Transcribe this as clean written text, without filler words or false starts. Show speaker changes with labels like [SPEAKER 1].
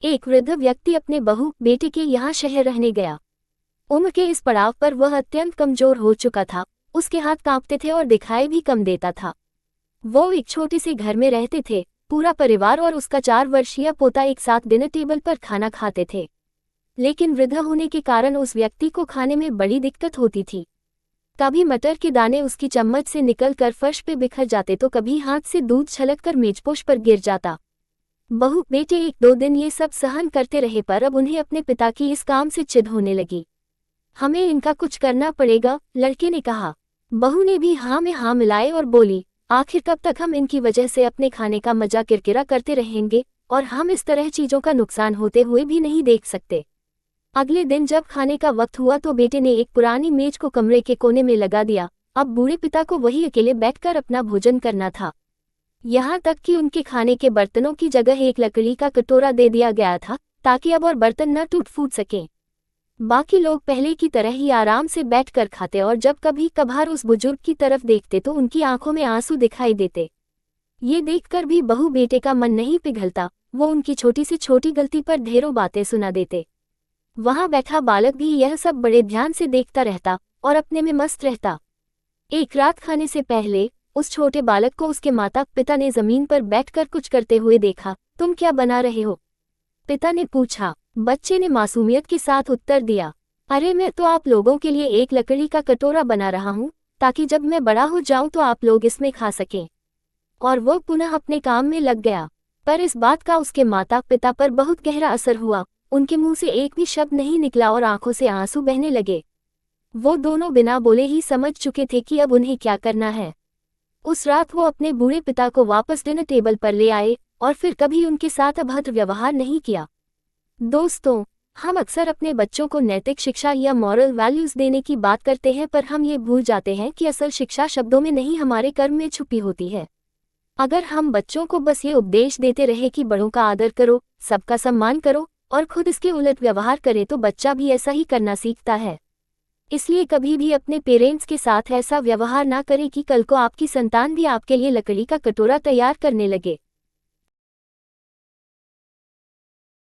[SPEAKER 1] एक वृद्ध व्यक्ति अपने बहू बेटे के यहाँ शहर रहने गया। उम्र के इस पड़ाव पर वह अत्यंत कमजोर हो चुका था। उसके हाथ कांपते थे और दिखाई भी कम देता था। वो एक छोटे से घर में रहते थे। पूरा परिवार और उसका 4 वर्षीय पोता एक साथ डिनर टेबल पर खाना खाते थे। लेकिन वृद्ध होने के कारण उस व्यक्ति को खाने में बड़ी दिक्कत होती थी। कभी मटर के दाने उसकी चम्मच से निकलकर फर्श पे बिखर जाते तो कभी हाथ से दूध छलककर मेजपोश पर गिर जाता। बहू बेटे 1-2 दिन ये सब सहन करते रहे, पर अब उन्हें अपने पिता की इस काम से चिढ़ होने लगी। हमें इनका कुछ करना पड़ेगा, लड़के ने कहा। बहू ने भी हाँ में हाँ मिलाए और बोली, आखिर कब तक हम इनकी वजह से अपने खाने का मजा किरकिरा करते रहेंगे, और हम इस तरह चीजों का नुकसान होते हुए भी नहीं देख सकते। अगले दिन जब खाने का वक्त हुआ तो बेटे ने एक पुरानी मेज को कमरे के कोने में लगा दिया। अब बूढ़े पिता को वही अकेले बैठकर अपना भोजन करना था। यहाँ तक कि उनके खाने के बर्तनों की जगह एक लकड़ी का कटोरा दे दिया गया था, ताकि अब और बर्तन न टूट फूट सकें। बाकी लोग पहले की तरह ही आराम से बैठकर खाते और जब कभी कभार उस बुजुर्ग की तरफ देखते तो उनकी आंखों में आंसू दिखाई देते। ये देखकर भी बहू बेटे का मन नहीं पिघलता। वो उनकी छोटी से छोटी गलती पर ढेरों बातें सुना देते। वहां बैठा बालक भी यह सब बड़े ध्यान से देखता रहता और अपने में मस्त रहता। एक रात खाने से पहले उस छोटे बालक को उसके माता पिता ने जमीन पर बैठकर कुछ करते हुए देखा। तुम क्या बना रहे हो? पिता ने पूछा। बच्चे ने मासूमियत के साथ उत्तर दिया, अरे मैं तो आप लोगों के लिए एक लकड़ी का कटोरा बना रहा हूँ, ताकि जब मैं बड़ा हो जाऊं तो आप लोग इसमें खा सकें। और वो पुनः अपने काम में लग गया। पर इस बात का उसके माता पिता पर बहुत गहरा असर हुआ। उनके मुंह से एक भी शब्द नहीं निकला और आंखों से आंसू बहने लगे। वो दोनों बिना बोले ही समझ चुके थे कि अब उन्हें क्या करना है। उस रात वो अपने बूढ़े पिता को वापस डिनर टेबल पर ले आए और फिर कभी उनके साथ अभद्र व्यवहार नहीं किया। दोस्तों, हम अक्सर अपने बच्चों को नैतिक शिक्षा या मॉरल वैल्यूज देने की बात करते हैं, पर हम ये भूल जाते हैं कि असल शिक्षा शब्दों में नहीं, हमारे कर्म में छुपी होती है। अगर हम बच्चों को बस ये उपदेश देते रहे कि बड़ों का आदर करो, सबका सम्मान करो और खुद इसके उलट व्यवहार करें, तो बच्चा भी ऐसा ही करना सीखता है। इसलिए कभी भी अपने पेरेंट्स के साथ ऐसा व्यवहार ना करें कि कल को आपकी संतान भी आपके लिए लकड़ी का कटोरा तैयार करने लगे।